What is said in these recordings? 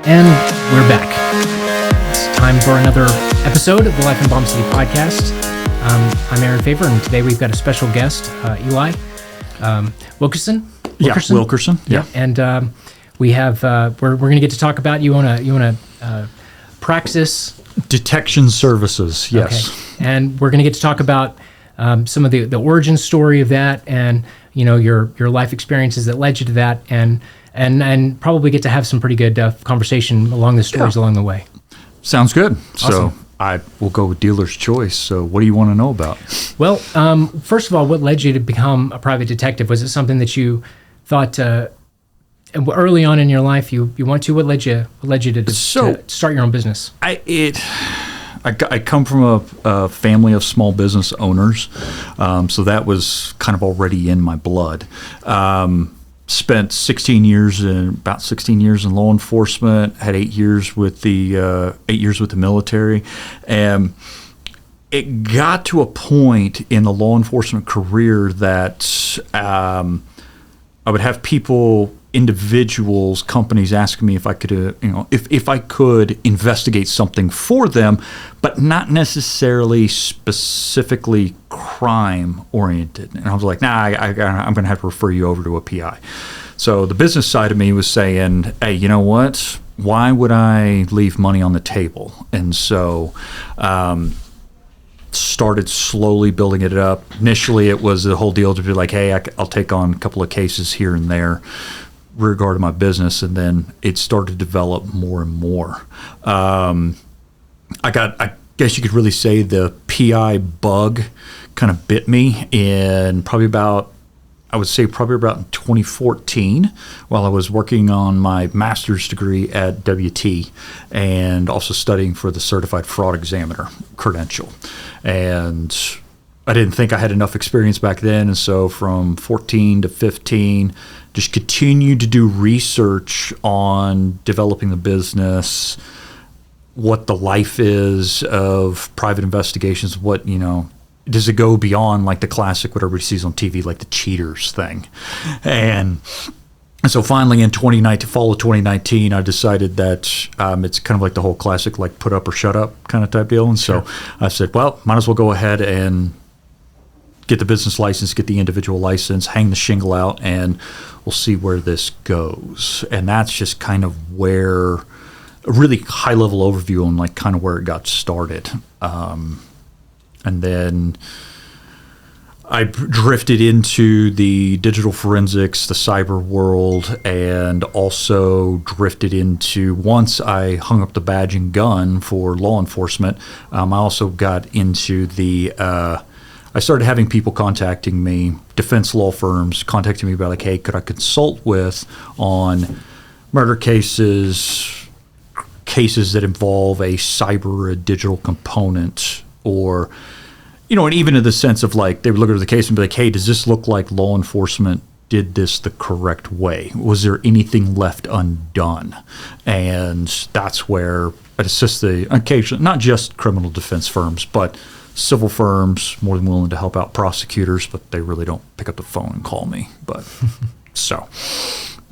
And we're back. It's time for another episode of the Life in Bomb City podcast. I'm Aaron Favor, and today we've got a special guest, Eli Wilkerson. Wilkerson. Yeah. And we have we're going to get to talk about you own a Praxis Detection Services. Yes. Okay. And we're going to get to talk about some of the origin story of that, and your life experiences that led you to that, and probably get to have some pretty good conversation along the stories along the way. Sounds good. Awesome. So I will go with dealer's choice. So what do you want to know about? Well, first of all, what led you to become a private detective? Was it something that you thought early on in your life you want to? What led you to start your own business? I come from a family of small business owners, so that was kind of already in my blood. Spent about 16 years in law enforcement. Had 8 years with the military, and it got to a point in the law enforcement career that I would have individuals, companies asking me if I could, if I could investigate something for them, but not necessarily specifically crime oriented. And I was like, I'm going to have to refer you over to a PI. So the business side of me was saying, hey, you know what? Why would I leave money on the table? And so, started slowly building it up. Initially, it was the whole deal to be like, hey, I'll take on a couple of cases here and there regarding my business, and then it started to develop more and more. I guess you could really say the PI bug kind of bit me in probably about in 2014, while I was working on my master's degree at WT and also studying for the Certified Fraud Examiner credential. And I didn't think I had enough experience back then, and so from 14 to 15, just continued to do research on developing the business, what the life is of private investigations, what, does it go beyond like the classic, what everybody sees on TV, like the cheaters thing. And so finally in fall of 2019, I decided that it's kind of like the whole classic, like put up or shut up kind of type deal. And so I said, well, might as well go ahead and get the business license, get the individual license, hang the shingle out, and we'll see where this goes. And that's just kind of where a really high level overview on like kind of where it got started. And then I drifted into the digital forensics, the cyber world, and also drifted into, once I hung up the badge and gun for law enforcement, I also got into I started having people contacting me, defense law firms contacting me about like, hey, could I consult with on murder cases that involve a cyber or a digital component, or, and even in the sense of like, they would look at the case and be like, hey, does this look like law enforcement did this the correct way? Was there anything left undone? And that's where I assist the occasional, not just criminal defense firms, but civil firms, more than willing to help out prosecutors, but they really don't pick up the phone and call me. But so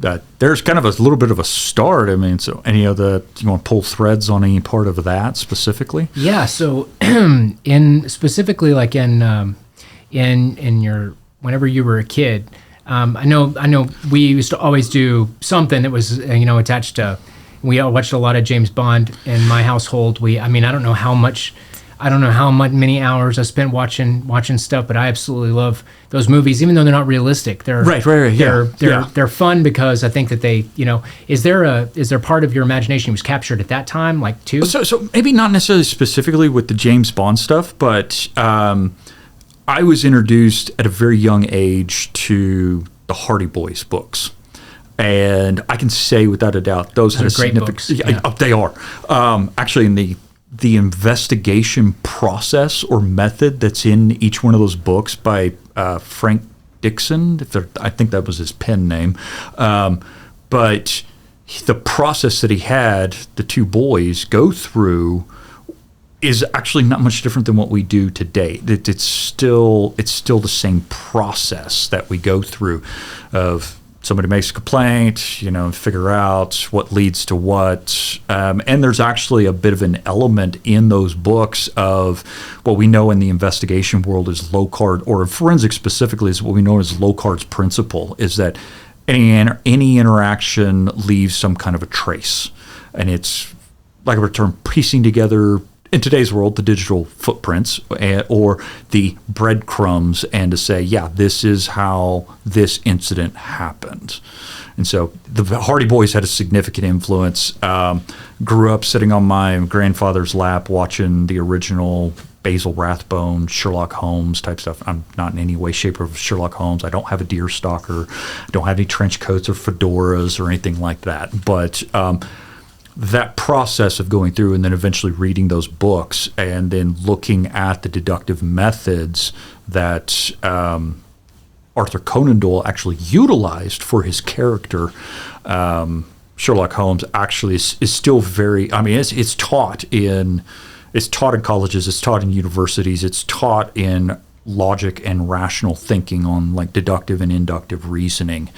that there's kind of a little bit of a start. I mean, so you want to pull threads on any part of that specifically? Yeah. So specifically like in your, whenever you were a kid, I know we used to always do something that was, attached to, we all watched a lot of James Bond in my household. I don't know how many hours I spent watching stuff, but I absolutely love those movies, even though they're not realistic. They're right. Yeah. They're fun because I think that they, is there part of your imagination was captured at that time, like too? So maybe not necessarily specifically with the James Bond stuff, but I was introduced at a very young age to the Hardy Boys books. And I can say without a doubt, those had a great significant. books. Yeah. They are actually in the investigation process or method that's in each one of those books by Frank Dixon. I think that was his pen name. But the process that he had the two boys go through is actually not much different than what we do today. It's still the same process that we go through of somebody makes a complaint, figure out what leads to what. And there's actually a bit of an element in those books of what we know in the investigation world is Locard, or in forensics specifically, is what we know as Locard's principle, is that any interaction leaves some kind of a trace. And it's, like a term, piecing together, in today's world, the digital footprints or the breadcrumbs, and to say, yeah, this is how this incident happened. And so the Hardy Boys had a significant influence. Grew up sitting on my grandfather's lap watching the original Basil Rathbone, Sherlock Holmes type stuff. I'm not in any way, shape, or Sherlock Holmes. I don't have a deer stalker. I don't have any trench coats or fedoras or anything like that. But that process of going through and then eventually reading those books and then looking at the deductive methods that Arthur Conan Doyle actually utilized for his character, Sherlock Holmes, actually is still very, it's taught in colleges, it's taught in universities, it's taught in logic and rational thinking on like deductive and inductive reasoning.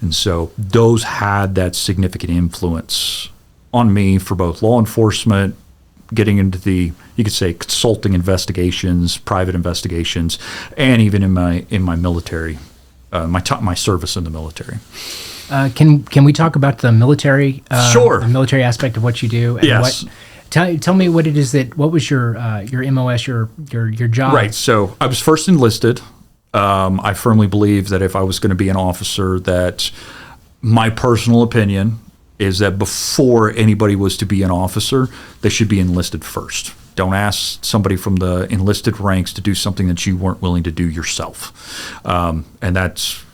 And so those had that significant influence on me for both law enforcement, getting into the, you could say, consulting investigations, private investigations, and even in my military, my service in the military. Can we talk about the military? Sure. The military aspect of what you do. And yes. Tell me what it is what was your MOS, your job? Right. So I was first enlisted. I firmly believe that if I was going to be an officer, that my personal opinion is that before anybody was to be an officer, they should be enlisted first. Don't ask somebody from the enlisted ranks to do something that you weren't willing to do yourself. And that's,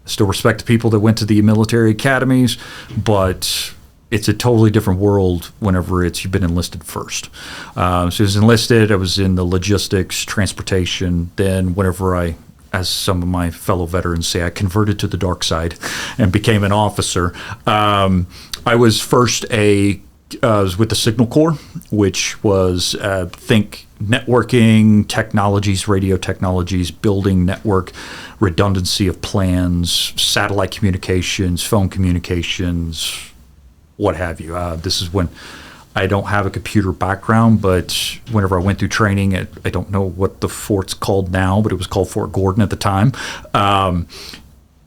still respect the people that went to the military academies, but it's a totally different world whenever you've been enlisted first. So I was enlisted, I was in the logistics, transportation. Then whenever as some of my fellow veterans say, I converted to the dark side and became an officer. I was first was with the Signal Corps, which was think networking technologies, radio technologies, building network, redundancy of plans, satellite communications, phone communications, what have you. This is when I don't have a computer background, but whenever I went through training, I don't know what the fort's called now, but it was called Fort Gordon at the time.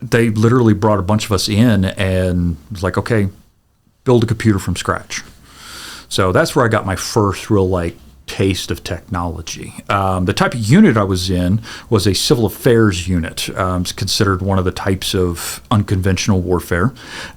They literally brought a bunch of us in and was like, okay, build a computer from scratch. So that's where I got my first real taste of technology. The type of unit I was in was a civil affairs unit. It's considered one of the types of unconventional warfare.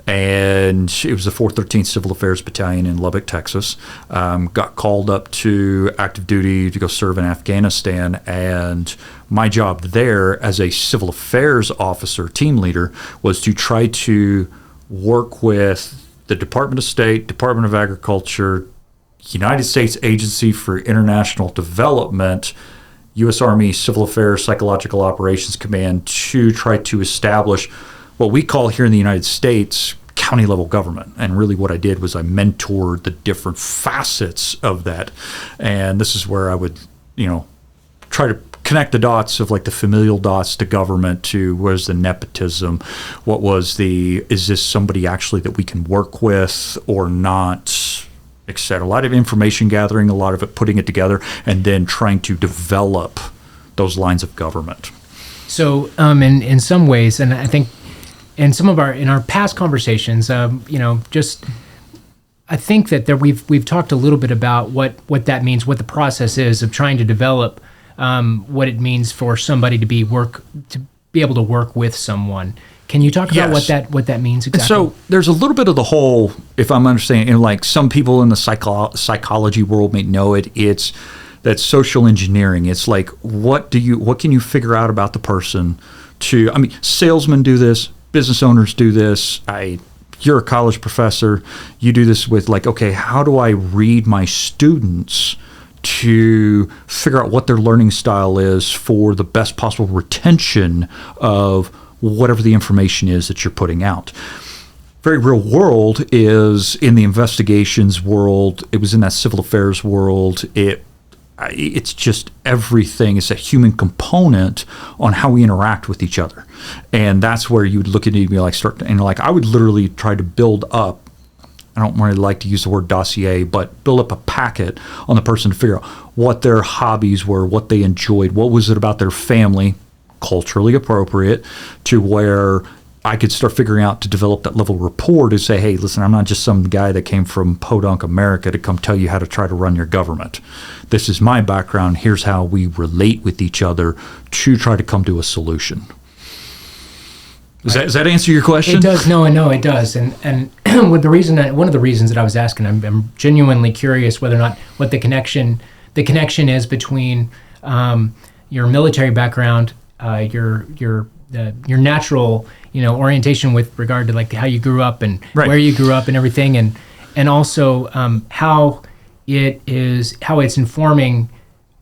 And it was the 413th Civil Affairs Battalion in Lubbock, Texas. Got called up to active duty to go serve in Afghanistan. And my job there as a civil affairs officer, team leader, was to try to work with the Department of State, Department of Agriculture, United States Agency for International Development, U.S. Army Civil Affairs Psychological Operations Command to try to establish what we call here in the United States county level government. And really what I did was I mentored the different facets of that. And this is where I would, try to connect the dots of the familial dots to government to where's the nepotism, is this somebody actually that we can work with or not, etc. A lot of information gathering, a lot of it putting it together, and then trying to develop those lines of government. So, in some ways, and I think in our past conversations, I think that we've talked a little bit about what that means, what the process is of trying to develop what it means for somebody to be able to work with someone. Can you talk about what that means exactly? So there's a little bit of the whole, if I'm understanding, some people in the psychology world may know it. It's that social engineering. It's what can you figure out about the person? Salesmen do this, business owners do this. You're a college professor. You do this with okay, how do I read my students to figure out what their learning style is for the best possible retention of whatever the information is that you're putting out. Very real world is in the investigations world. It was in that civil affairs world. it's just everything. It's a human component on how we interact with each other. And that's where you would look at me like I would literally try to build up, I don't really like to use the word dossier, but build up a packet on the person to figure out what their hobbies were, what they enjoyed, what was it about their family, culturally appropriate, to where I could start figuring out to develop that level of rapport to say, hey, listen, I'm not just some guy that came from Podunk, America to come tell you how to try to run your government. This is my background. Here's how we relate with each other to try to come to a solution. Does that answer your question? It does. No, it does. And with one of the reasons that I was asking, I'm genuinely curious whether or not what the connection is between your military background, your natural orientation with regard to like how you grew up and where you grew up and everything, and also how it's informing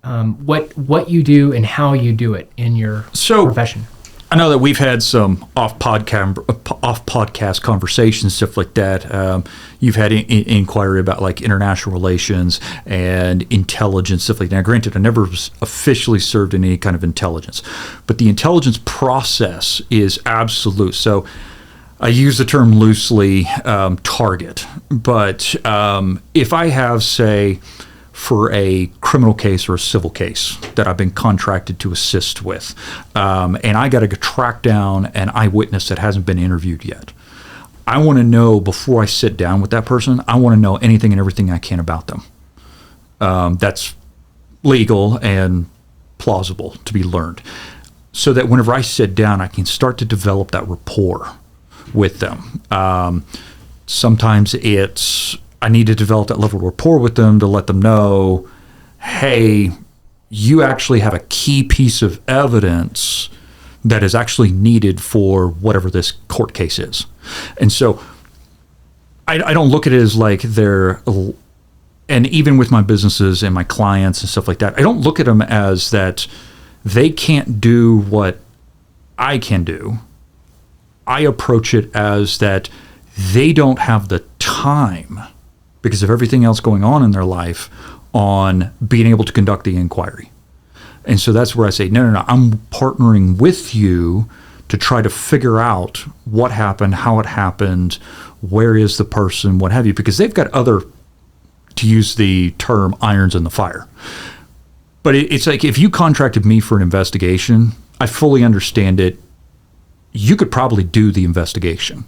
what you do and how you do it in your profession. I know that we've had some off podcast conversations, stuff like that. You've had inquiry about like international relations and intelligence, stuff like that. Now, granted, I never officially served in any kind of intelligence, but the intelligence process is absolute. So I use the term loosely, target. But if I have, say, for a criminal case or a civil case that I've been contracted to assist with, and I got to track down an eyewitness that hasn't been interviewed yet. I want to know before I sit down with that person, I want to know anything and everything I can about them. That's legal and plausible to be learned. So that whenever I sit down, I can start to develop that rapport with them. Sometimes I need to develop that level of rapport with them to let them know, hey, you actually have a key piece of evidence that is actually needed for whatever this court case is. And so I don't look at it as like and even with my businesses and my clients and stuff like that, I don't look at them as that they can't do what I can do. I approach it as that they don't have the time, because of everything else going on in their life, on being able to conduct the inquiry. And so that's where I say, no, I'm partnering with you to try to figure out what happened, how it happened, where is the person, what have you, because they've got other, to use the term, irons in the fire. But it's like, if you contracted me for an investigation, I fully understand it. You could probably do the investigation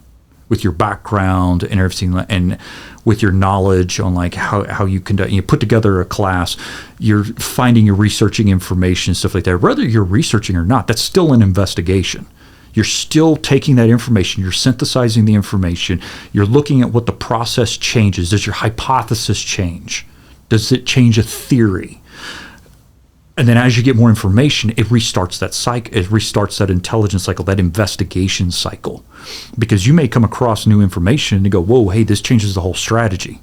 with your background and everything, and with your knowledge on like how you conduct, you put together a class, you're researching information, stuff like that. Whether you're researching or not, that's still an investigation. You're still taking that information, you're synthesizing the information, you're looking at what the process changes. Does your hypothesis change? Does it change a theory? And then as you get more information, it restarts that cycle, it restarts that intelligence cycle, that investigation cycle. Because you may come across new information and you go, whoa, hey, this changes the whole strategy.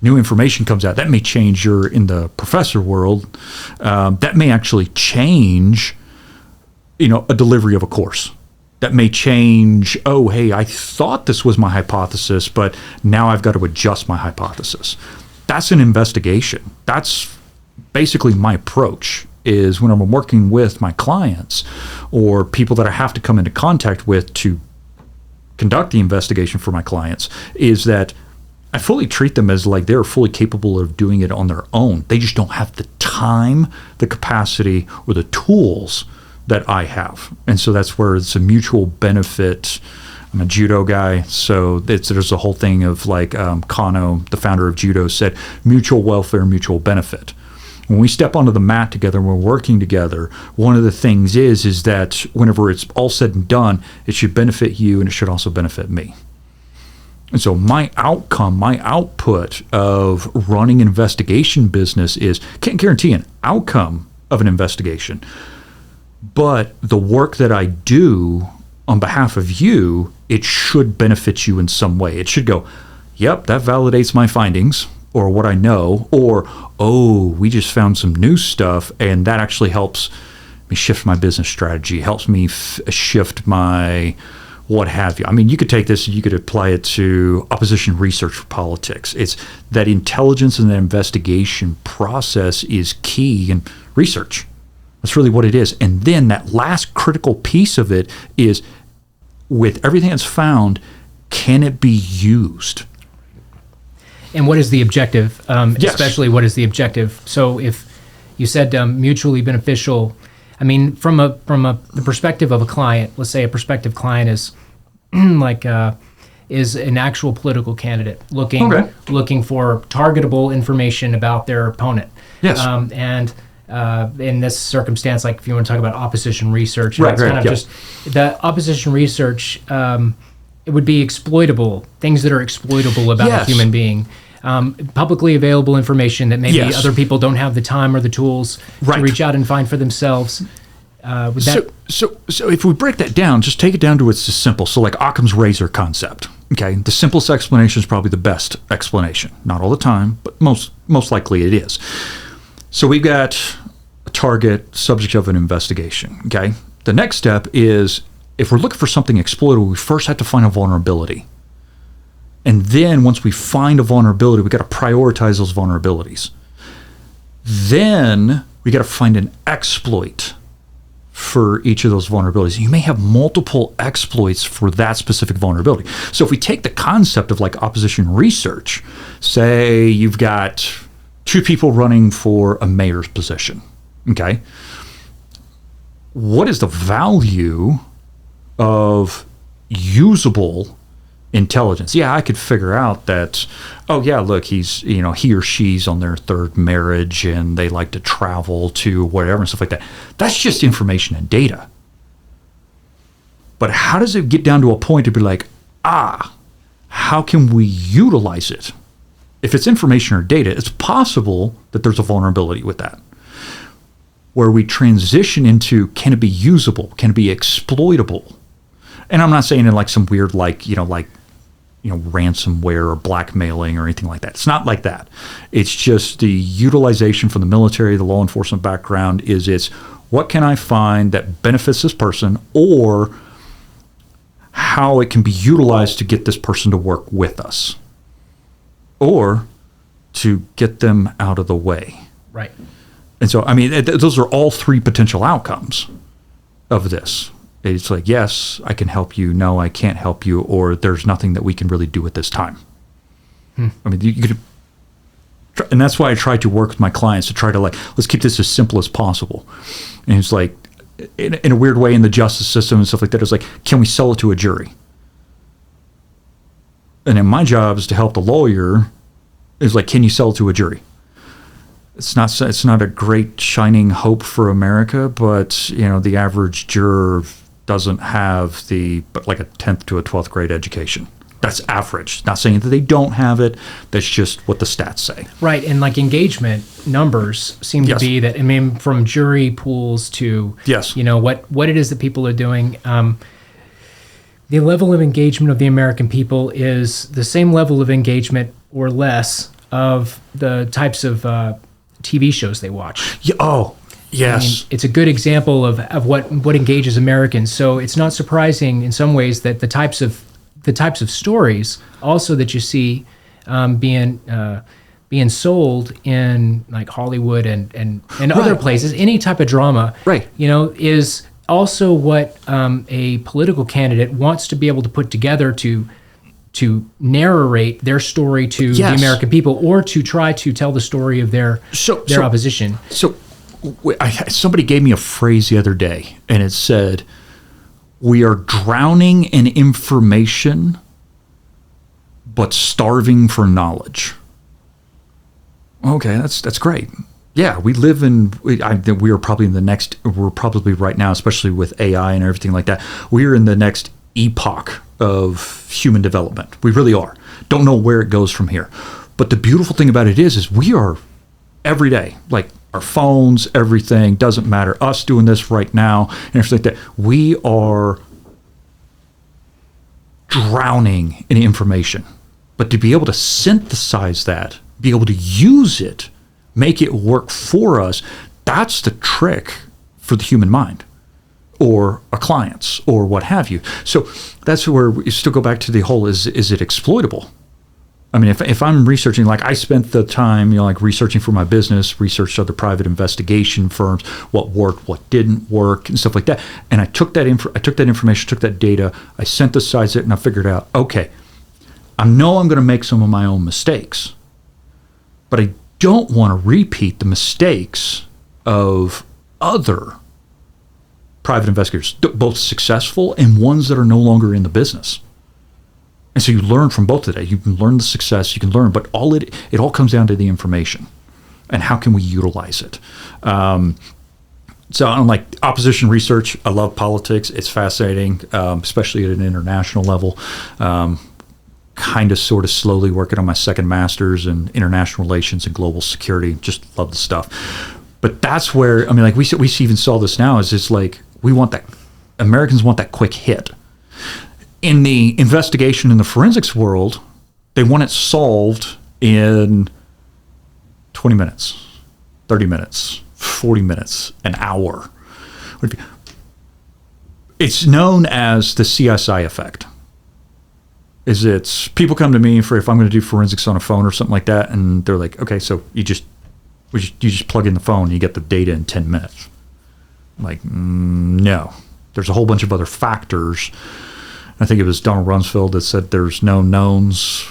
New information comes out. That may change in the professor world, that may actually change, a delivery of a course. That may change, oh, hey, I thought this was my hypothesis, but now I've got to adjust my hypothesis. That's an investigation. That's basically my approach, is when I'm working with my clients or people that I have to come into contact with to conduct the investigation for my clients, is that I fully treat them as like they're fully capable of doing it on their own. They just don't have the time, the capacity, or the tools that I have. And so that's where it's a mutual benefit. I'm a judo guy, so there's a whole thing of like Kano, the founder of judo, said mutual welfare, mutual benefit. When we step onto the mat together, when we're working together, one of the things is that whenever it's all said and done, it should benefit you and it should also benefit me. And so my output of running an investigation business can't guarantee an outcome of an investigation, but the work that I do on behalf of you, it should benefit you in some way. It should go, yep, that validates my findings, or what I know, or, oh, we just found some new stuff, and that actually helps me shift my business strategy, helps me shift my what have you. I mean, you could take this and you could apply it to opposition research for politics. It's that intelligence and the investigation process is key in research. That's really what it is. And then that last critical piece of it is, with everything that's found, can it be used? And what is the objective? Yes. Especially, what is the objective? So, if you said mutually beneficial, I mean, from the perspective of a client, let's say a prospective client is is an actual political candidate looking for targetable information about their opponent. Yes. And in this circumstance, like if you want to talk about opposition research, Right, it's right, kind of yeah. just the opposition research. It would be exploitable, things that are exploitable about a Yes. human being. Publicly available information that maybe Yes. other people don't have the time or the tools Right. to reach out and find for themselves. Would that, So if we break that down, just take it down to it's just simple. So like Occam's razor concept. Okay, the simplest explanation is probably the best explanation. Not all the time, but most likely it is. So we've got a target, subject of an investigation. Okay, the next step is, if we're looking for something exploitable, we first have to find a vulnerability. And then once we find a vulnerability, we got to prioritize those vulnerabilities. Then we got to find an exploit for each of those vulnerabilities. You may have multiple exploits for that specific vulnerability. So if we take the concept of like opposition research, say you've got two people running for a mayor's position, okay? What is the value of usable intelligence? Yeah, I could figure out that, oh yeah, look, he or she's on their third marriage and they like to travel to whatever and stuff like that. That's just information and data. But how does it get down to a point to be like, how can we utilize it? If it's information or data, it's possible that there's a vulnerability with that. Where we transition into, can it be usable? Can it be exploitable? And I'm not saying in like some weird, ransomware or blackmailing or anything like that. It's not like that. It's just the utilization from the military, the law enforcement background it's what can I find that benefits this person, or how it can be utilized to get this person to work with us, or to get them out of the way. right. And so, I mean, those are all three potential outcomes of this. It's like, yes, I can help you. No, I can't help you. Or there's nothing that we can really do at this time. I mean, you could, and that's why I try to work with my clients to try to let's keep this as simple as possible. And it's like, in a weird way, in the justice system and stuff like that, it's like, can we sell it to a jury? And then my job is to help the lawyer. Is like, can you sell it to a jury? It's not a great shining hope for America, but the average juror doesn't have but like a 10th to a 12th grade education. That's average. Not saying that they don't have it. That's just what the stats say. Right, and like engagement numbers seem to Yes. be that. I mean, from jury pools to Yes. what it is that people are doing. The level of engagement of the American people is the same level of engagement or less of the types of TV shows they watch. Yeah, oh, yes. I mean, it's a good example of what engages Americans. So it's not surprising in some ways that the types of stories also that you see being sold in like Hollywood and other places, any type of drama, Right. Is also what a political candidate wants to be able to put together to narrate their story to the Yes. American people, or to try to tell the story of their opposition. So somebody gave me a phrase the other day, and it said, "We are drowning in information, but starving for knowledge." Okay, that's great. Yeah, we live we are probably we're probably right now, especially with AI and everything like that, we're in the next epoch of human development. We really are. Don't know where it goes from here. But the beautiful thing about it is we are every day, like our phones, everything, doesn't matter. Us doing this right now and everything like that, we are drowning in information. But to be able to synthesize that, be able to use it, make it work for us, that's the trick for the human mind. or a client's or what have you. So that's where we still go back to the whole, is it exploitable? I mean, if I'm researching, like I spent the time, like researching for my business, researched other private investigation firms, what worked, what didn't work, and stuff like that. And I took that information, took that data, I synthesized it, and I figured out, okay, I know I'm going to make some of my own mistakes, but I don't want to repeat the mistakes of other private investigators, both successful and ones that are no longer in the business. And so you learn from both of that. You can learn the success, you can learn, but it all comes down to the information and how can we utilize it. So on like opposition research, I love politics. It's fascinating, especially at an international level. Kind of sort of slowly working on my second master's in international relations and global security. Just love the stuff. But that's where, I mean, like we even saw this now, is it's like Americans want that quick hit. In the investigation in the forensics world, they want it solved in 20 minutes, 30 minutes, 40 minutes, an hour. It's known as the CSI effect. It's people come to me for if I'm going to do forensics on a phone or something like that, and they're like, okay, so you just plug in the phone and you get the data in 10 minutes. I'm like, no. There's a whole bunch of other factors. I think it was Donald Rumsfeld that said there's no knowns,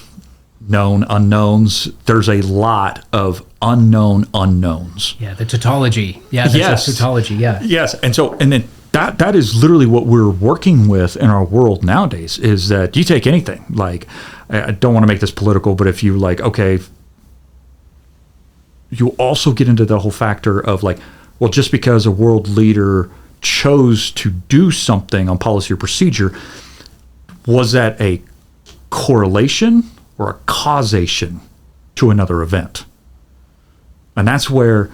known unknowns. There's a lot of unknown unknowns. Yeah, the tautology. Yeah, that's yes. a tautology, yeah. Yes, and then that is literally what we're working with in our world nowadays, is that you take anything. Like, I don't want to make this political, but if you like, okay, you also get into the whole factor of like, well, just because a world leader chose to do something on policy or procedure, was that a correlation or a causation to another event? And that's where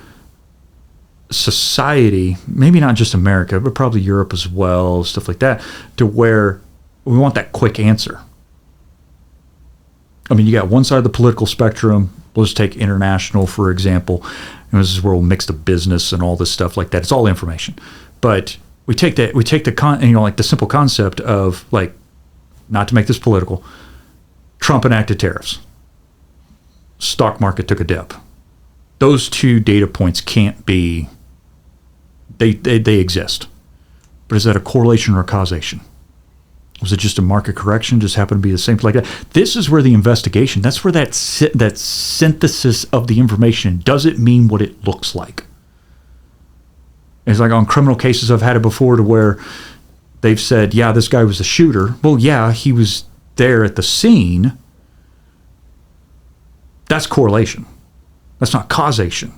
society, maybe not just America, but probably Europe as well, stuff like that, to where we want that quick answer. I mean, you got one side of the political spectrum. Let's take international, for example. And this is where we'll mix the business and all this stuff like that. It's all information. But we take the like the simple concept of, like, not to make this political, Trump enacted tariffs. Stock market took a dip. Those two data points can't be, they exist. But is that a correlation or a causation? Was it just a market correction, just happened to be the same like that? This is where the investigation, that's where that synthesis of the information, does it mean what it looks like? It's like on criminal cases, I've had it before to where they've said, yeah, this guy was the shooter. Well, yeah, he was there at the scene. That's correlation. That's not causation.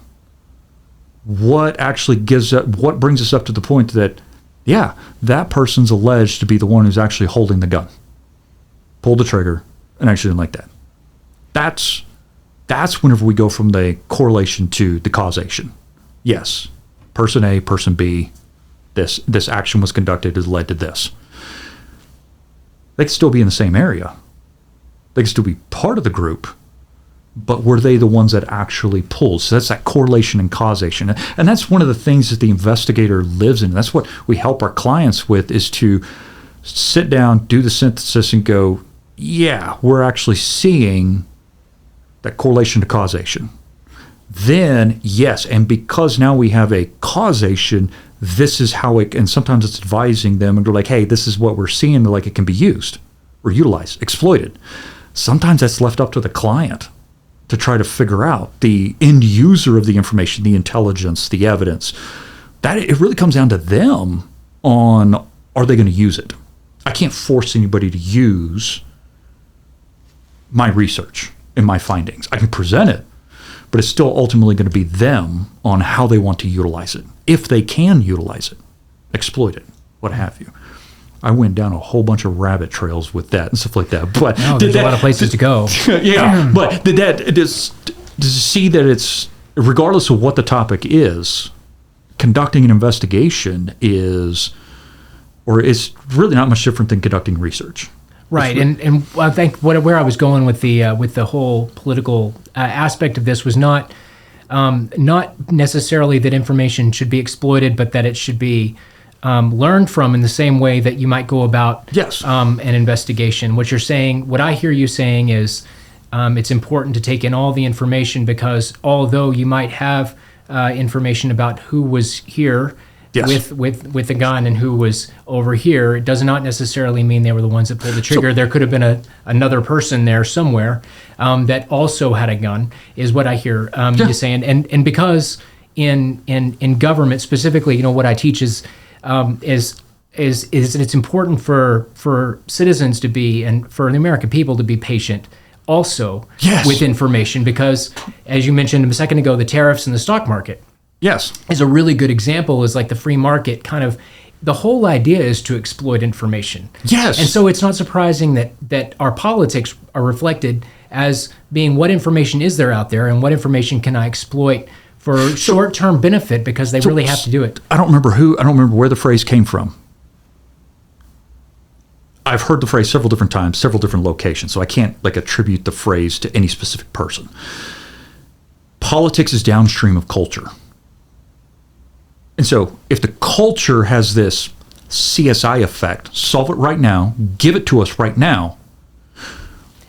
What actually what brings us up to the point that, yeah, that person's alleged to be the one who's actually holding the gun, pulled the trigger, and actually didn't like that. That's whenever we go from the correlation to the causation. Yes, person A, person B, this action was conducted has led to this. They could still be in the same area. They could still be part of the group, but were they the ones that actually pulled? So that's that correlation and causation. And that's one of the things that the investigator lives in. That's what we help our clients with, is to sit down, do the synthesis, and go, yeah, we're actually seeing that correlation to causation. Then, yes, and because now we have a causation, this is how it, and sometimes it's advising them, and they're like, hey, this is what we're seeing, like it can be used or utilized, exploited. Sometimes that's left up to the client to try to figure out, the end user of the information, the intelligence, the evidence. That it really comes down to them on, are they going to use it? I can't force anybody to use my research and my findings. I can present it, but it's still ultimately going to be them on how they want to utilize it. If they can utilize it, exploit it, what have you. I went down a whole bunch of rabbit trails with that and stuff like that. But there's a lot of places to go. Yeah, but to see that it's, regardless of what the topic is, conducting an investigation is really not much different than conducting research. Right, and I think where I was going with the whole political aspect of this was not necessarily that information should be exploited, but that it should be learned from in the same way that you might go about Yes. an investigation. What you're saying, what I hear you saying is it's important to take in all the information because although you might have information about who was here Yes. with the gun and who was over here, it does not necessarily mean they were the ones that pulled the trigger. There could have been another person there somewhere that also had a gun, is what I hear you saying. And because in government specifically, what I teach is it's important for citizens to be, and for the American people to be patient also Yes. with information, because as you mentioned a second ago, the tariffs in the stock market Yes. is a really good example. Is like the free market kind of, the whole idea is to exploit information. Yes. And so it's not surprising that our politics are reflected as being what information is there out there and what information can I exploit for short-term benefit, because they really have to do it. I don't remember where the phrase came from. I've heard the phrase several different times, several different locations, so I can't attribute the phrase to any specific person. Politics is downstream of culture. And so if the culture has this CSI effect, solve it right now, give it to us right now.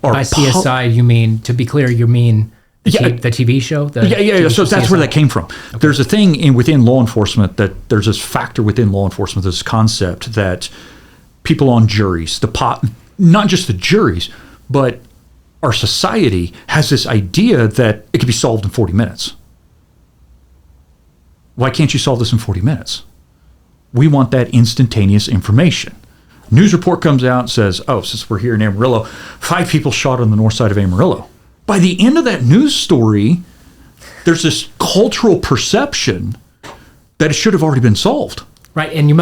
By CSI, you mean, to be clear, you mean the TV show? Yeah. So that's where that came from. Okay. There's a thing within law enforcement that there's this factor within law enforcement, this concept that people on juries, not just the juries, but our society has this idea that it could be solved in 40 minutes. Why can't you solve this in 40 minutes? We want that instantaneous information. News report comes out and says, since we're here in Amarillo, 5 people shot on the north side of Amarillo. By the end of that news story, there's this cultural perception that it should have already been solved. Right, and you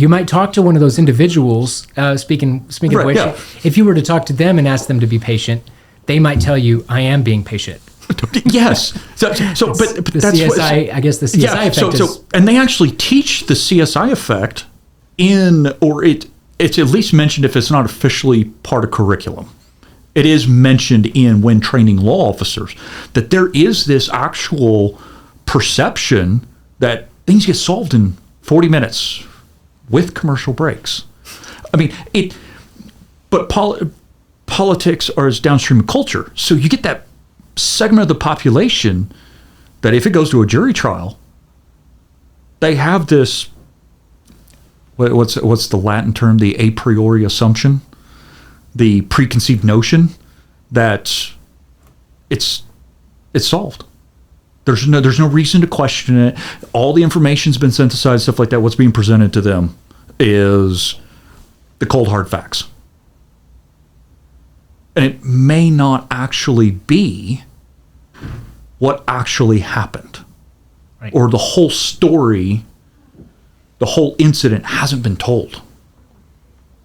might talk to one of those individuals. Speaking of which, if you were to talk to them and ask them to be patient, they might tell you, "I am being patient." Yes. But that's CSI. I guess the CSI effect is. And they actually teach the CSI effect it's at least mentioned if it's not officially part of curriculum. It is mentioned when training law officers that there is this actual perception that things get solved in 40 minutes with commercial breaks. I mean, but politics are as downstream of culture. So you get that segment of the population that if it goes to a jury trial, they have this, what's the Latin term, the a priori assumption, the preconceived notion that it's solved. There's no reason to question it. All the information's been synthesized, stuff like that. What's being presented to them is the cold hard facts. And it may not actually be what actually happened. Right. Or the whole story, the whole incident hasn't been told.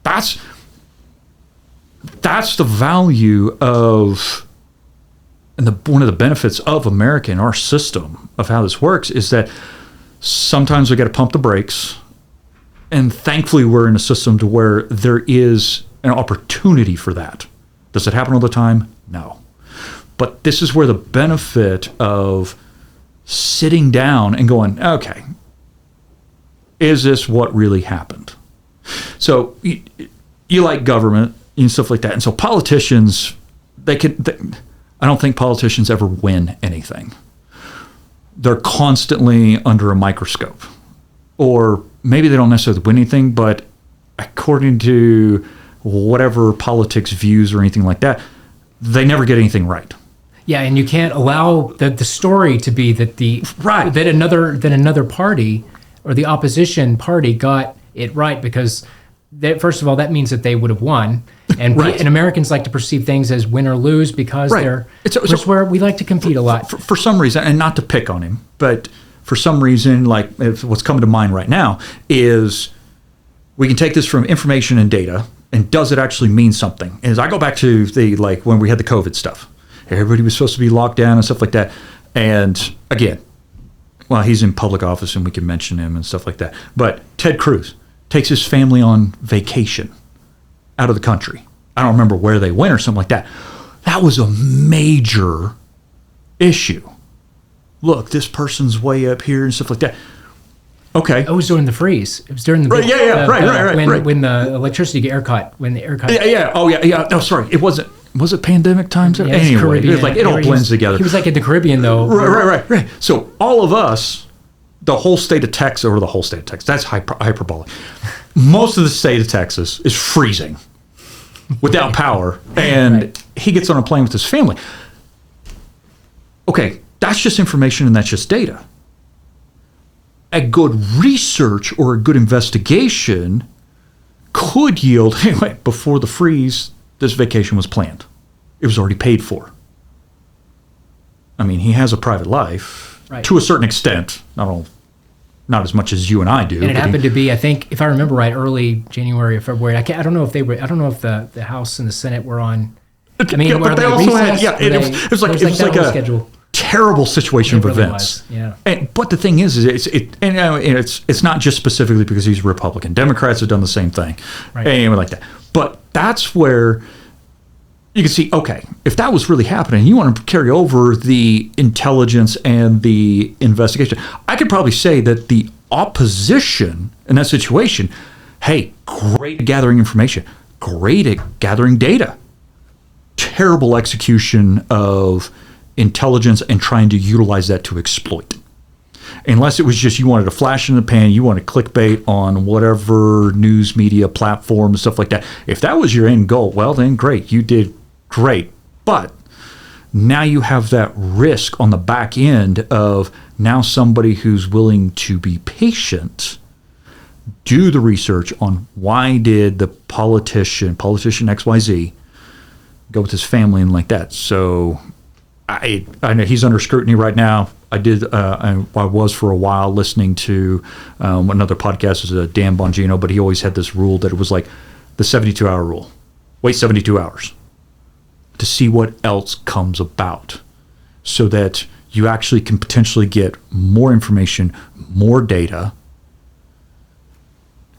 That's the value of, and one of the benefits of America and our system of how this works is that sometimes we got to pump the brakes. And thankfully, we're in a system to where there is an opportunity for that. Does it happen all the time? No. But this is where the benefit of sitting down and going, okay, is this what really happened? So you like government and stuff like that. And so politicians, I don't think politicians ever win anything. They're constantly under a microscope. Or maybe they don't necessarily win anything, but according to whatever politics views or anything like that, they never get anything right. Yeah, and you can't allow the story to be that another party or the opposition party got it right, because first of all, that means that they would have won. And right. And Americans like to perceive things as win or lose because right. It's where we like to compete a lot. For some reason, and not to pick on him, but for some reason, like what's coming to mind right now is we can take this from information and data, and does it actually mean something? As I go back to when we had the COVID stuff, everybody was supposed to be locked down and stuff like that. And again, well, he's in public office and we can mention him and stuff like that. But Ted Cruz takes his family on vacation out of the country. I don't remember where they went or something like that. That was a major issue. Look, this person's way up here and stuff like that. Okay. It was during the freeze. It was during the Right, right. when the electricity get ERCOT, when the ERCOT. Yeah. Oh, yeah. No, sorry. It wasn't. Was it pandemic times? Yeah, it's Anyway, Caribbean. it was like it all blends together. He was like in the Caribbean though. Right. So all of us, the whole state of Texas, or the whole state of Texas, that's hyperbolic. Most of the state of Texas is freezing without power, and he gets on a plane with his family. Okay, that's just information and that's just data. A good research or a good investigation could yield, anyway, before the freeze, this vacation was planned. It was already paid for. I mean, he has a private life to a certain extent. Not as much as you and I do. And it happened to be, I think, if I remember right, early January or February. I don't know if they were. I don't know if the House and the Senate were on. I mean, but they also had. Yeah, it was like a schedule. Terrible situation of really events. Was, yeah. But the thing is it's not just specifically because he's a Republican. Democrats have done the same thing, anyway, like that. But that's where you can see, okay, if that was really happening, you want to carry over the intelligence and the investigation. I could probably say that the opposition in that situation, hey, great at gathering information, great at gathering data, terrible execution of intelligence and trying to utilize that to exploit. Unless it was just you wanted a flash in the pan, you wanted clickbait on whatever news media platform and stuff like that. If that was your end goal, well then great, you did great. But now you have that risk on the back end of now somebody who's willing to be patient, do the research on why did the politician XYZ go with his family and like that. So I know he's under scrutiny right now. I was for a while listening to another podcast, is Dan Bongino, but he always had this rule that it was like the 72-hour rule. Wait 72 hours to see what else comes about so that you actually can potentially get more information, more data,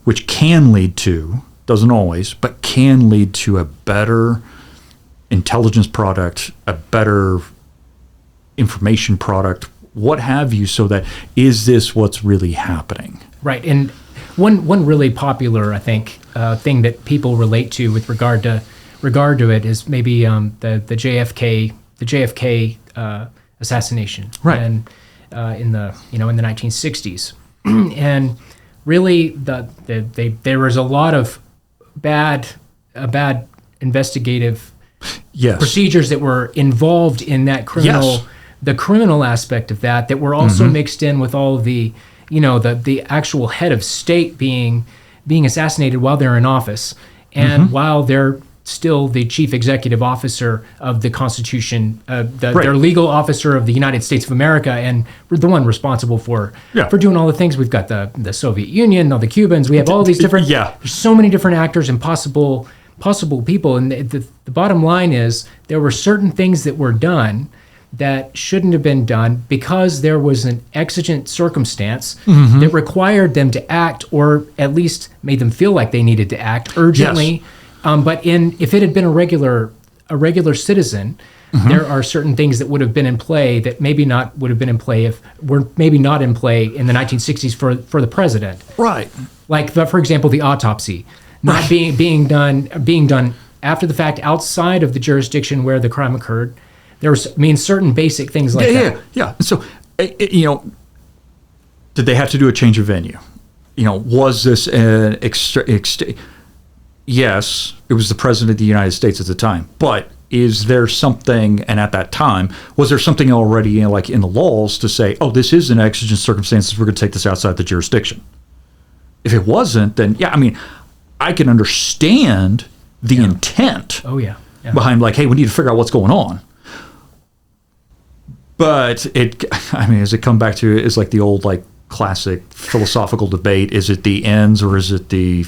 which can lead to, doesn't always, but can lead to a better intelligence product, a better information product, what have you, so that is this what's really happening? Right. And one really popular, I think, thing that people relate to with regard to it is maybe the JFK assassination, right? And in the 1960s, and really there was a lot of bad investigative procedures that were involved in that criminal. The criminal aspect of that were also mixed in with all of the, the actual head of state being assassinated while they're in office, and while they're still the chief executive officer of the Constitution, their legal officer of the United States of America, and we're the one responsible for doing all the things. We've got the Soviet Union, all the Cubans. We have all these different. There's so many different actors and possible people, and the bottom line is there were certain things that were done that shouldn't have been done because there was an exigent circumstance that required them to act, or at least made them feel like they needed to act urgently. But if it had been a regular citizen, there are certain things that would have been in play that maybe not would have been in play if were maybe not in play in the 1960s for the president. Right. Like for example, the autopsy not being done after the fact outside of the jurisdiction where the crime occurred. There's certain basic things like that. Yeah. So, did they have to do a change of venue? Was this an yes, it was the president of the United States at the time, but is there something, and at that time, was there something already in the laws to say, oh, this is an exigent circumstances, we're going to take this outside the jurisdiction? If it wasn't, then I can understand the intent behind hey, we need to figure out what's going on. But does it come back to, it's like the old classic philosophical debate, is it the ends or is it the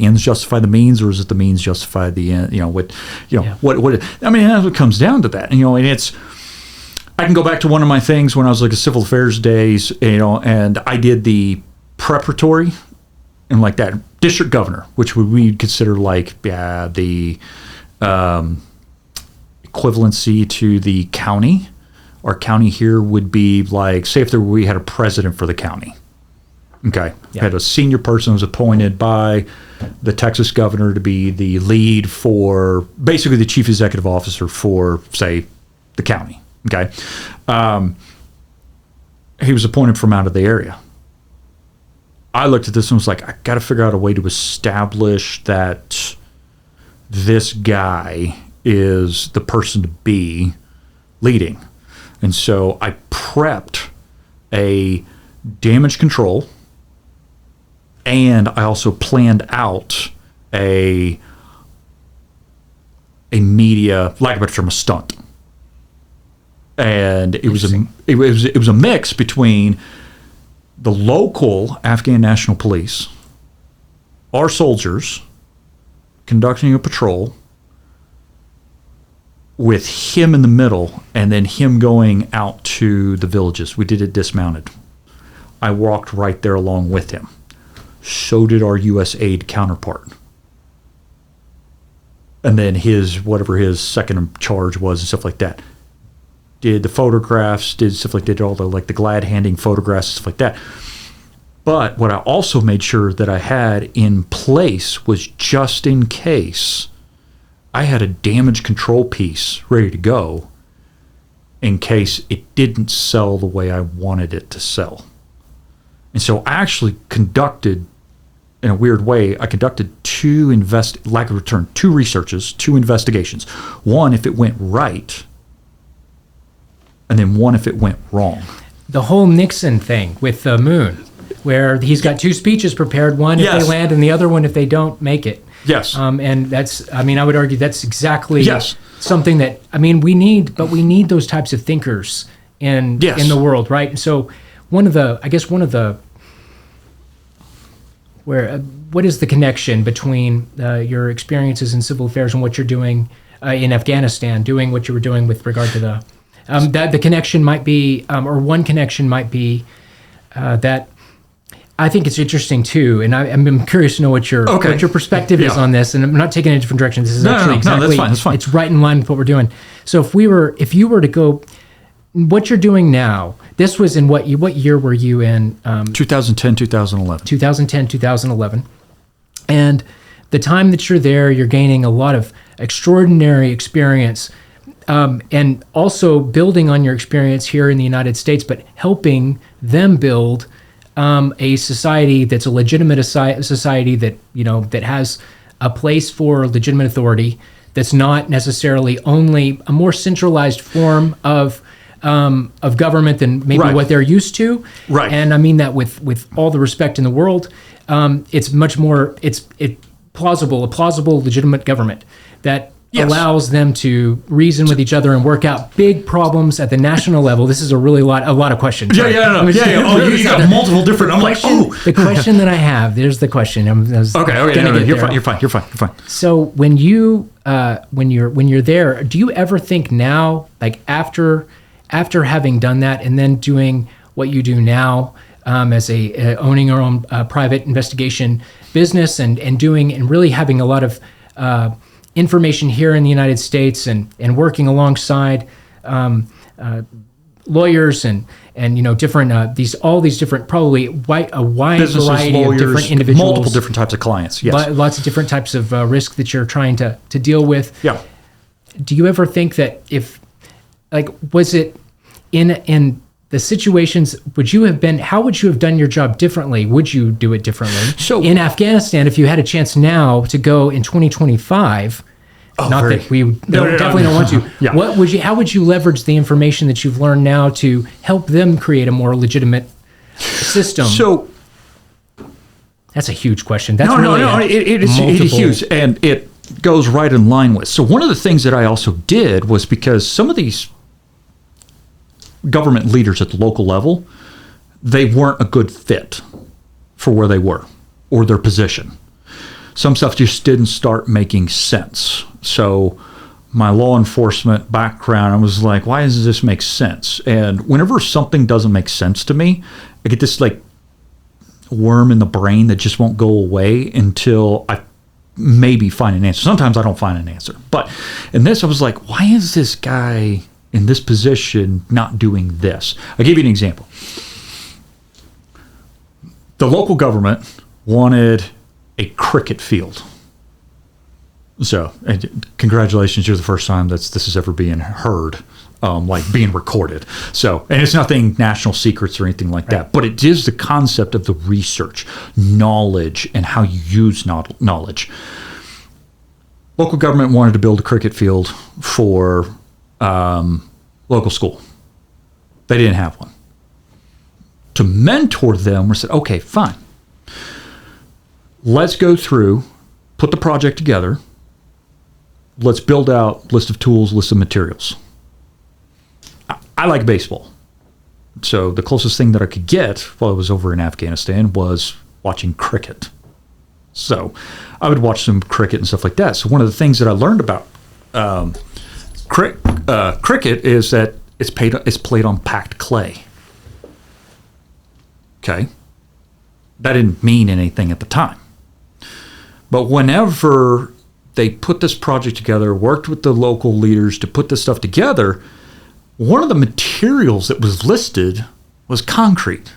ends justify the means, or is it the means justify the end? That's what comes down to that. And it's, I can go back to one of my things when I was a civil affairs days, and I did the preparatory and that district governor, which we'd consider the equivalency to the county. Our county here would be say if we had a president for the county. Okay. Yeah. Had a senior person who was appointed by the Texas governor to be the lead for basically the chief executive officer for, say, the county. Okay. He was appointed from out of the area. I looked at this and was like, I got to figure out a way to establish that this guy is the person to be leading. And so I prepped a damage control, and I also planned out a media, lack of a better term, a stunt. And it was a mix between the local Afghan National Police, our soldiers conducting a patrol with him in the middle, and then him going out to the villages. We did it dismounted. I walked right there along with him. So did our U.S. aid counterpart. And then whatever his second in charge was and stuff like that. Did the photographs, did stuff like that, did all the glad handing photographs and stuff like that. But what I also made sure that I had in place was, just in case, I had a damage control piece ready to go in case it didn't sell the way I wanted it to sell. And so I actually conducted, in a weird way, two researches, two investigations. One, if it went right, and then one if it went wrong. The whole Nixon thing with the moon, where he's got two speeches prepared, one if they land and the other one if they don't make it. Yes. And that's, I would argue that's exactly something that, we need those types of thinkers in the world, right? And so what is the connection between your experiences in civil affairs and what you're doing in Afghanistan, doing what you were doing with regard to the, that the connection might be, or one connection might be that I think it's interesting too, and I'm curious to know what your perspective is on this. And I'm not taking it in a different direction. This is exactly that's fine. It's right in line with what we're doing. So if you were to go, what you're doing now, this was in what year were you in? 2010, 2011. 2010, 2011, and the time that you're there, you're gaining a lot of extraordinary experience. And also building on your experience here in the United States, but helping them build a society that's a legitimate society that that has a place for legitimate authority. That's not necessarily only a more centralized form of government than maybe what they're used to. Right. And I mean that with all the respect in the world. It's much more. It's a plausible, legitimate government that allows them to reason with each other and work out big problems at the national level. This is a lot of questions. Oh, you got multiple different. I'm the question that I have. There's the question. You're fine. So when you're there, do you ever think now, like after having done that and then doing what you do now, as owning your own private investigation business and really having a lot of information here in the United States and working alongside lawyers and different all these different, probably a wide businesses, variety lawyers, of different individuals, multiple different types of clients. Yes, lots of different types of risk that you're trying to deal with. Yeah. Do you ever think that was it in the situations, how would you have done your job differently? Would you do it differently? So in Afghanistan, if you had a chance now to go in 2025, that we definitely don't want to. Yeah. How would you leverage the information that you've learned now to help them create a more legitimate system? So that's a huge question. That's it is huge, and it goes right in line with. So one of the things that I also did was, because some of these government leaders at the local level, they weren't a good fit for where they were or their position. Some stuff just didn't start making sense. So my law enforcement background, I was like, why does this make sense? And whenever something doesn't make sense to me, I get this worm in the brain that just won't go away until I maybe find an answer. Sometimes I don't find an answer. But in this, I was like, why is this guy in this position not doing this? I'll give you an example. The local government wanted a cricket field. So, and congratulations, you're the first time this is ever being heard, like being recorded. So, and it's nothing national secrets or anything like that, but it is the concept of the research, knowledge, and how you use knowledge. Local government wanted to build a cricket field for local school. They didn't have one. To mentor them, we said, okay, fine. Let's go through, put the project together. Let's build out list of tools, list of materials. I like baseball. So the closest thing that I could get while I was over in Afghanistan was watching cricket. So I would watch some cricket and stuff like that. So one of the things that I learned about cricket is that it's played on packed clay. Okay. That didn't mean anything at the time. But whenever they put this project together, worked with the local leaders to put this stuff together, one of the materials that was listed was concrete.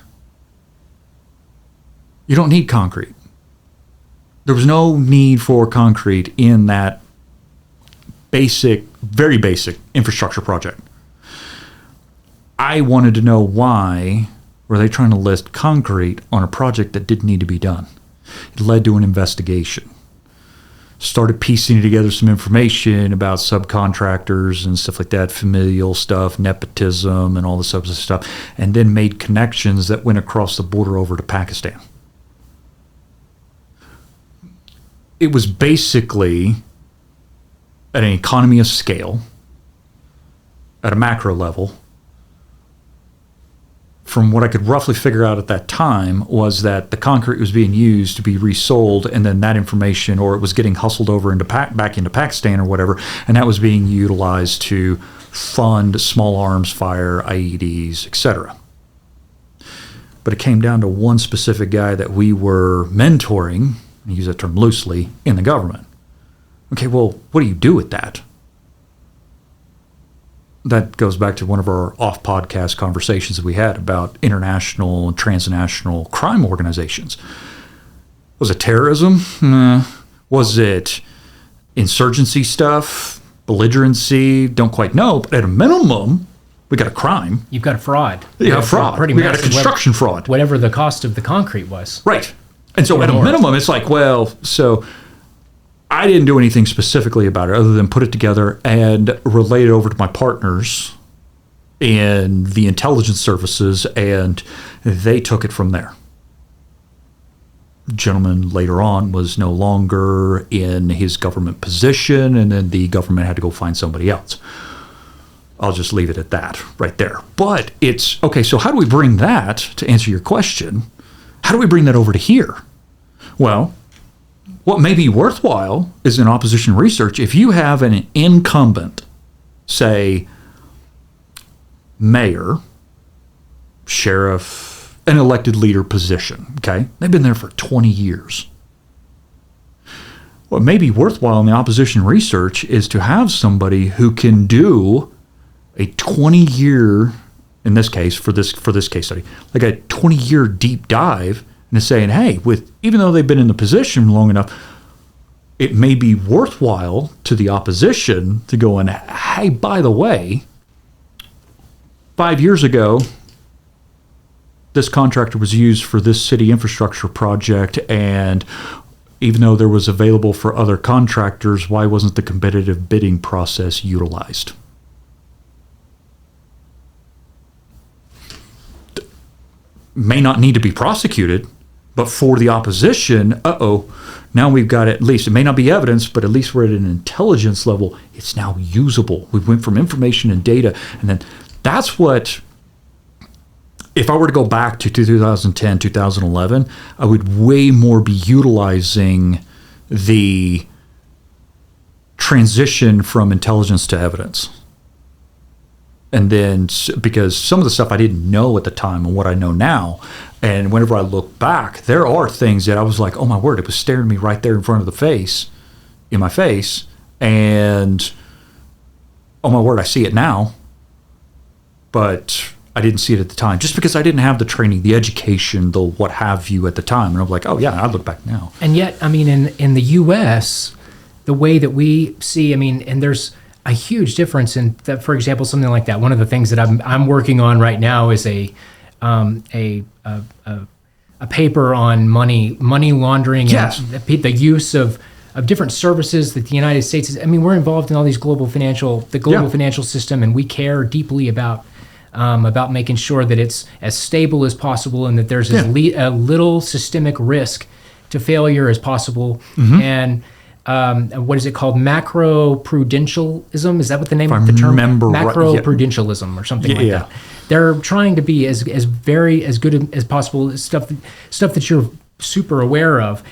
You don't need concrete. There was no need for concrete in that basic, very basic infrastructure project. I wanted to know why were they trying to list concrete on a project that didn't need to be done. It led to an investigation. Started piecing together some information about subcontractors and stuff like that, familial stuff, nepotism, and all this other stuff, and then made connections that went across the border over to Pakistan. It was basically at an economy of scale, at a macro level. From what I could roughly figure out at that time was that the concrete was being used to be resold, and then that information, or it was getting hustled over into back into Pakistan or whatever, and that was being utilized to fund small arms fire, IEDs, etc. But it came down to one specific guy that we were mentoring, I use that term loosely, in the government. Okay, well, what do you do with that? That goes back to one of our off-podcast conversations that we had about international and transnational crime organizations. Was it terrorism? Was it insurgency stuff? Belligerency? Don't quite know. But at a minimum, we got a crime. You've got a fraud. Yeah, a fraud. We got a construction fraud. Whatever the cost of the concrete was. Right. And so at a minimum, it's like, well, so I didn't do anything specifically about it other than put it together and relate it over to my partners in the intelligence services, and they took it from there. Gentleman later on was no longer in his government position, and then the government had to go find somebody else. I'll just leave it at that right there. But it's, okay, so how do we bring that, to answer your question, how do we bring that over to here? Well, what may be worthwhile is in opposition research, if you have an incumbent, say, mayor, sheriff, an elected leader position, okay? They've been there for 20 years. What may be worthwhile in the opposition research is to have somebody who can do a 20-year, in this case, for this case study, like a 20-year deep dive, and saying, hey, even though they've been in the position long enough, it may be worthwhile to the opposition to go in, hey, by the way, 5 years ago, this contractor was used for this city infrastructure project, and even though there was available for other contractors, why wasn't the competitive bidding process utilized? May not need to be prosecuted, but for the opposition, now we've got at least, it may not be evidence, but at least we're at an intelligence level. It's now usable. We went from information and data, and then that's what, if I were to go back to 2010, 2011, I would way more be utilizing the transition from intelligence to evidence. And then, because some of the stuff I didn't know at the time and what I know now, and whenever I look back, there are things that I was like, oh my word, it was staring me right there in front of the face, in my face, and oh my word, I see it now. But I didn't see it at the time, just because I didn't have the training, the education, the what have you at the time. And I'm like, oh yeah, I look back now. And yet, I mean, in the U.S., the way that we see, I mean, and there's a huge difference in that. For example, something like that. One of the things that I'm working on right now is a paper on money laundering Yes. and the use of different services that the United States is. I mean, we're involved in all these global financial system, and we care deeply about making sure that it's as stable as possible and that there's a little systemic risk to failure as possible. And what is it called? Macro-prudentialism? Is that what the name of the term? Remember right, Macro-prudentialism or something like that. They're trying to be as good as possible, stuff that you're super aware of.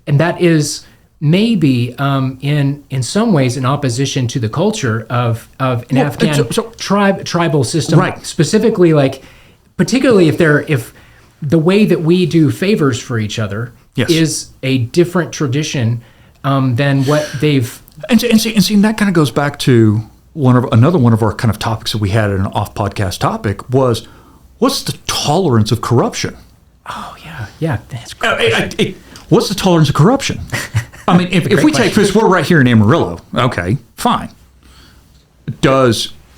And that is maybe in some ways in opposition to the culture of an Afghan tribal system. Right. Specifically, particularly if the way that we do favors for each other is a different tradition than what they've. And see, that kind of goes back to another one of our kind of topics that we had in an off podcast topic was, what's the tolerance of corruption? Oh yeah, that's great. What's the tolerance of corruption? I mean, if we take this, we're right here in Amarillo. Okay, fine.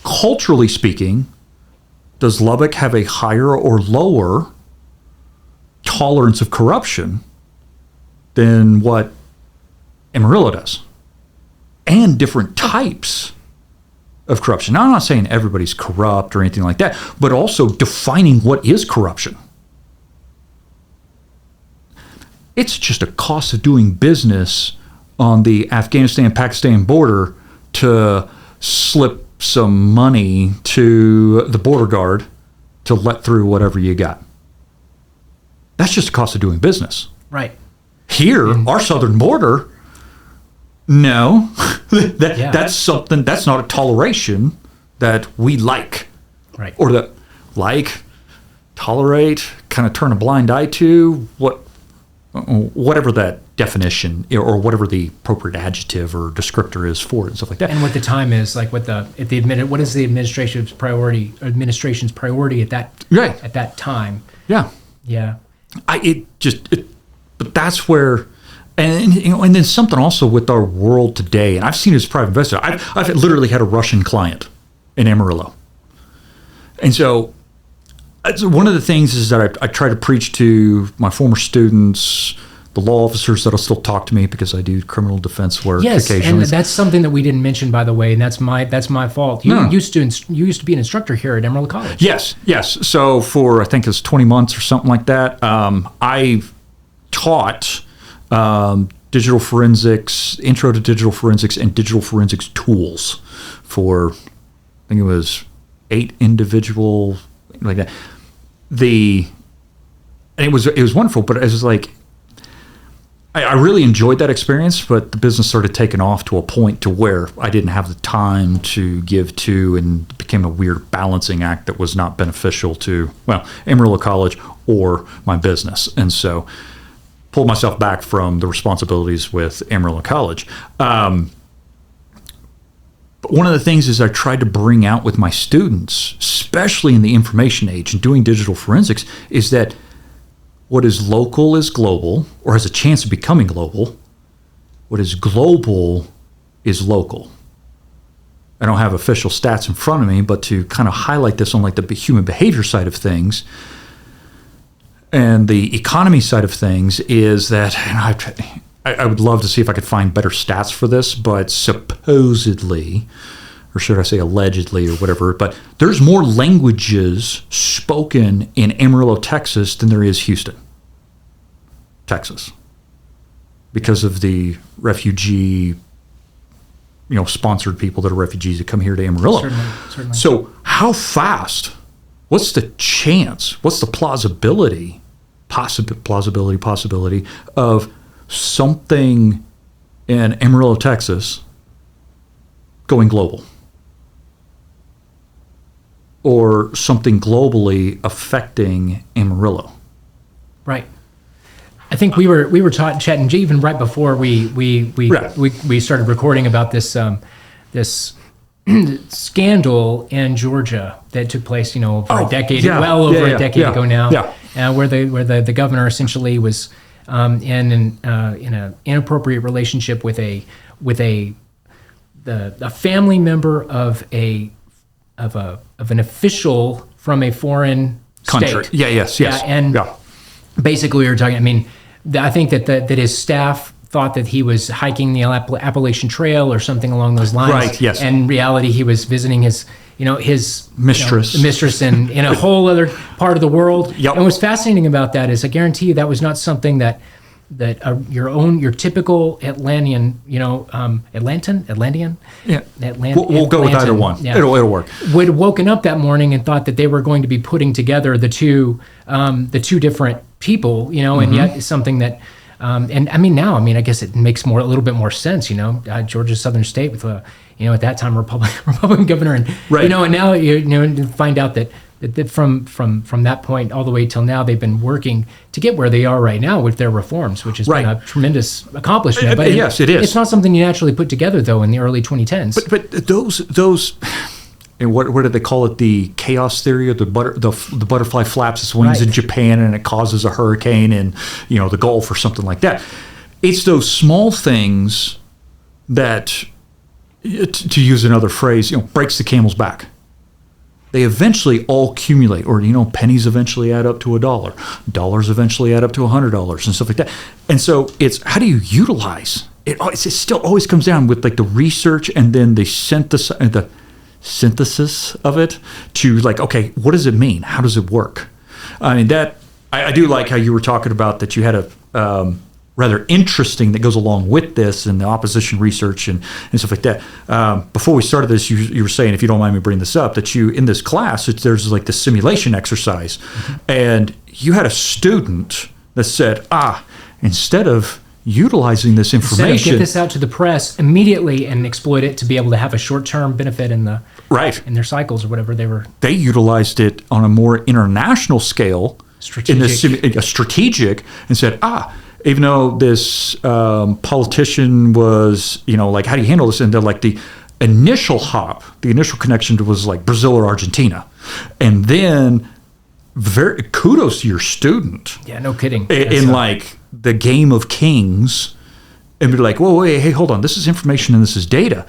Culturally speaking, does Lubbock have a higher or lower tolerance of corruption than what Amarillo does? And different types of corruption. Now, I'm not saying everybody's corrupt or anything like that, but also defining what is corruption. It's just a cost of doing business on the Afghanistan-Pakistan border to slip some money to the border guard to let through whatever you got. That's just a cost of doing business. Right. Here, our southern border, no. That's something, that's not a toleration that we like. Right. Or that tolerate, kind of turn a blind eye to, whatever that definition or whatever the appropriate adjective or descriptor is for it and stuff like that. And what the time is, what is the administration's priority at that time? Yeah. Yeah. But that's where, and then something also with our world today, and I've seen it as a private investor. I've literally had a Russian client in Amarillo. And so one of the things is that I try to preach to my former students, the law officers that'll still talk to me because I do criminal defense work occasionally. And that's something that we didn't mention, by the way, and that's my fault. You used to be an instructor here at Amarillo College. Yes. So for, I think it was 20 months or something like that, I taught digital forensics, intro to digital forensics, and digital forensics tools for, I think it was 8 individual, like that. And it was wonderful, but it was like, I really enjoyed that experience, but the business started taking off to a point to where I didn't have the time to give to, and it became a weird balancing act that was not beneficial to, Amarillo College or my business. And so pulled myself back from the responsibilities with Amarillo College. But one of the things is I tried to bring out with my students, especially in the information age and doing digital forensics, is that what is local is global, or has a chance of becoming global. What is global is local. I don't have official stats in front of me, but to kind of highlight this on the human behavior side of things and the economy side of things is that, and I would love to see if I could find better stats for this, but supposedly, or should I say allegedly or whatever, but there's more languages spoken in Amarillo, Texas than there is Houston, Texas, because of the refugee, sponsored people that are refugees that come here to Amarillo. Certainly. So how fast, what's the chance, what's the possibility of something in Amarillo, Texas going global, or something globally affecting Amarillo? Right. I think we were chatting even right before we started recording about this scandal in Georgia that took place, over a decade, yeah, well over yeah, a decade yeah, ago now, yeah. where the governor essentially was in an inappropriate relationship with a family member of an official from a foreign Country. state. Yes. And basically we were talking. I mean, I think that his staff thought that he was hiking the Appalachian Trail or something along those lines. Right, yes. And in reality, he was visiting his Mistress. mistress in a whole other part of the world. Yep. And what's fascinating about that is I guarantee you that was not something that your typical Atlantean, Atlantean? Yeah. We'll go with either one. Yeah. It'll work. Would have woken up that morning and thought that they were going to be putting together the two different people, and yet something that, and I mean I guess it makes a little bit more sense, Georgia's southern state with at that time Republican governor, and right. And now to find out that from that point all the way till now they've been working to get where they are right now with their reforms, which has been a tremendous accomplishment. But yes, it is. It's not something you naturally put together though in the early 2010s. But those. And what did they call it? The chaos theory, or the butterfly flaps its wings in Japan and it causes a hurricane in the Gulf or something like that. It's those small things that, to use another phrase, breaks the camel's back. They eventually all accumulate, or pennies eventually add up to $1, dollars eventually add up to $100, and stuff like that. And so it's how do you utilize it? It still always comes down with like the research and then the synthesis of it to okay, what does it mean? How does it work? I mean, that I do like how you were talking about that you had a rather interesting that goes along with this and the opposition research and stuff like that. Before we started this, you were saying, if you don't mind me bringing this up, that you in this class there's like the simulation exercise, and you had a student that said, instead of utilizing this information, get this out to the press immediately and exploit it to be able to have a short-term benefit in their cycles or whatever they utilized it on a more international scale, strategic, and said, even though this politician was, how do you handle this? And they're like the initial connection was like Brazil or Argentina, and then kudos to your student. Yeah, no kidding. In like the game of kings, and be like, whoa, wait, hey, hold on, this is information and this is data.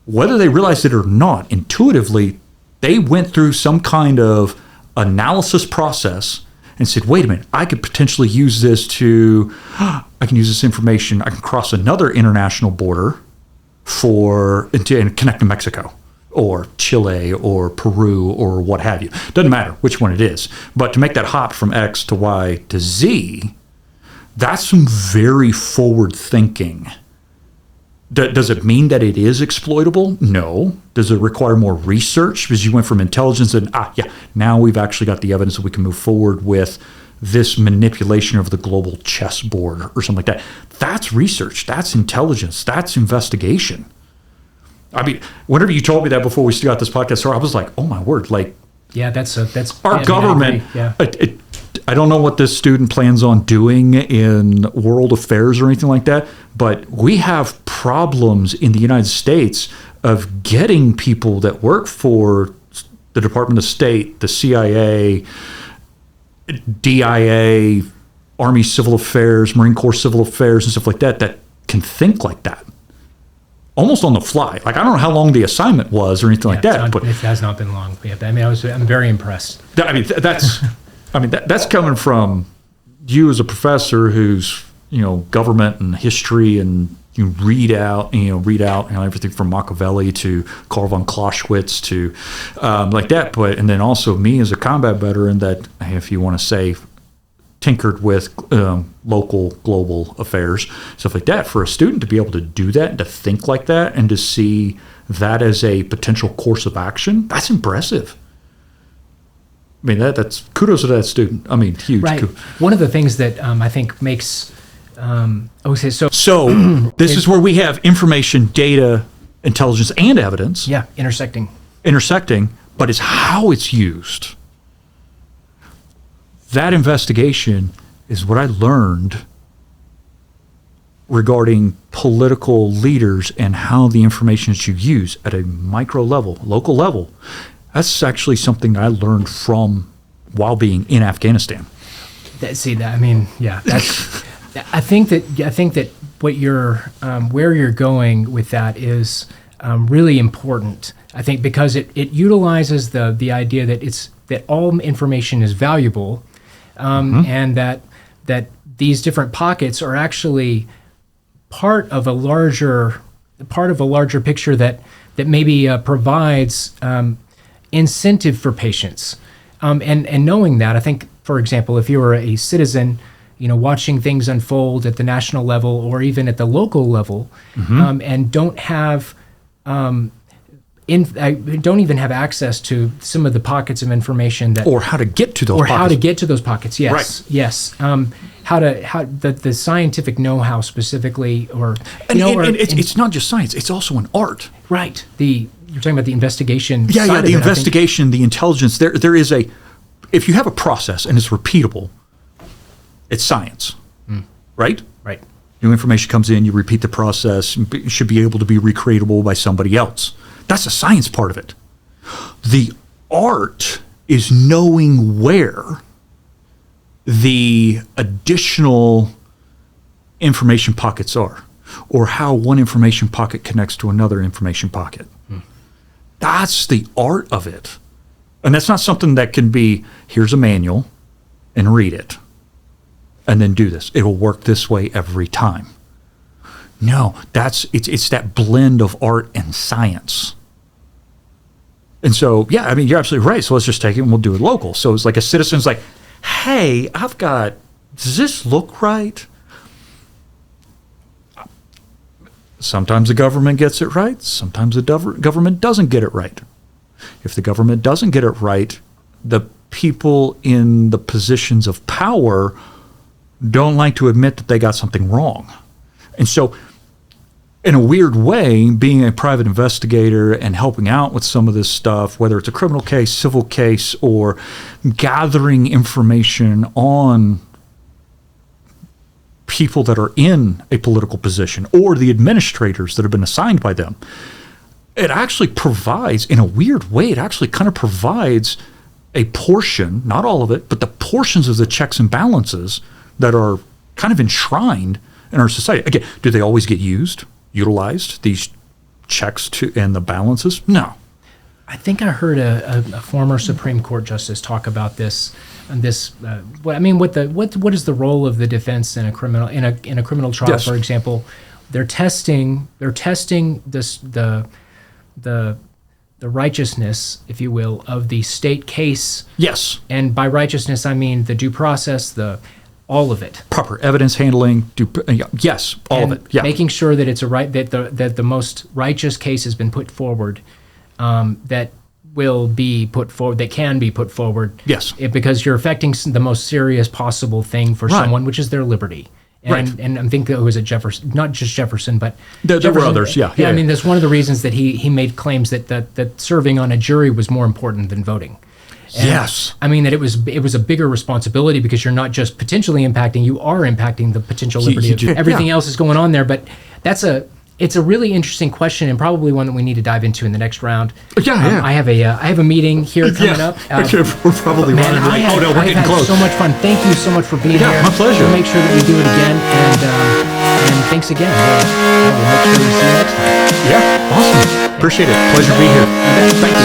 Whether they realized it or not, intuitively, they went through some kind of analysis process and said, wait a minute, I could potentially use this I can use this information, I can cross another international border and connect to Mexico or Chile or Peru or what have you. Doesn't matter which one it is. But to make that hop from X to Y to Z, that's some very forward thinking. Does it mean that it is exploitable? No. Does it require more research? Because you went from intelligence and, now we've actually got the evidence that we can move forward with this manipulation of the global chessboard or something like that. That's research. That's intelligence. That's investigation. I mean, whenever you told me that before we got this podcast started, I was like, oh my word, that's our government. I don't know what this student plans on doing in world affairs or anything like that, but we have problems in the United States of getting people that work for the Department of State, the CIA, DIA, Army Civil Affairs, Marine Corps Civil Affairs, and stuff like that can think like that. Almost on the fly. I don't know how long the assignment was or anything like that. But it has not been long. I'm very impressed. That's coming from you as a professor who's, government and history, and you read out everything from Machiavelli to Karl von Clausewitz to like that. But and then also me as a combat veteran that, if you want to say, tinkered with local, global affairs, stuff like that. For a student to be able to do that and to think like that and to see that as a potential course of action, that's impressive. I mean, that's kudos to that student. I mean, huge. Right. One of the things that I think makes So this is where we have information, data, intelligence, and evidence. Yeah, intersecting, but it's how it's used. That investigation is what I learned regarding political leaders and how the information that you use at a micro level, local level, that's actually something I learned from while being in Afghanistan. I think that what you're where you're going with that is really important. I think because it utilizes the idea that all information is valuable, and that these different pockets are actually part of a larger picture that maybe provides incentive for patients. And knowing that, I think, for example, if you were a citizen, watching things unfold at the national level or even at the local level, and don't have don't even have access to some of the pockets of information or how to get to those pockets. How to get to those pockets. Yes, right. Yes. How the scientific know-how specifically, it's not just science; it's also an art. Right. You're talking about the investigation. Yeah, the investigation, the intelligence. There is if you have a process and it's repeatable, it's science, right? Right. New information comes in, you repeat the process, it should be able to be recreatable by somebody else. That's the science part of it. The art is knowing where the additional information pockets are, or how one information pocket connects to another information pocket. That's the art of it. And that's not something that can be, here's a manual and read it and then do this. It will work this way every time. No, it's that blend of art and science. And so, yeah, I mean, you're absolutely right. So let's just take it and we'll do it local. So it's like a citizen's like, hey, does this look right? Sometimes the government gets it right. Sometimes the government doesn't get it right. If the government doesn't get it right, the people in the positions of power don't like to admit that they got something wrong. And so, in a weird way, being a private investigator and helping out with some of this stuff, whether it's a criminal case, civil case, or gathering information on people that are in a political position or the administrators that have been assigned by them, it actually provides, in a weird way, it actually kind of provides a portion, not all of it, but the portions of the checks and balances that are kind of enshrined in our society. Again, do they always get utilized, these checks and the balances? No. I think I heard a former Supreme Court justice talk about this. And what is the role of the defense in a criminal trial? Yes. For example, they're testing this the righteousness, if you will, of the state case. Yes. And by righteousness, I mean the due process, all of it. Proper evidence handling. Yes, all of it. Yeah. Making sure that it's that the most righteous case has been put forward, that will be put forward, that can be put forward. Yes. Because you're affecting the most serious possible thing for someone, which is their liberty. And I think it was Jefferson, not just Jefferson, but there were others. Yeah. I mean, that's one of the reasons that he made claims that serving on a jury was more important than voting. And, yes. I mean, that it was a bigger responsibility because you're not just potentially impacting, you are impacting the potential liberty of everything else is going on there. But it's a really interesting question and probably one that we need to dive into in the next round. I have a meeting here coming up. We're probably running. We're getting close. So much fun. Thank you so much for being here. My pleasure. We'll make sure that we do it again. And thanks again. We'll make sure we see you next time. Yeah, awesome. Appreciate it. Pleasure to be here. Thank you.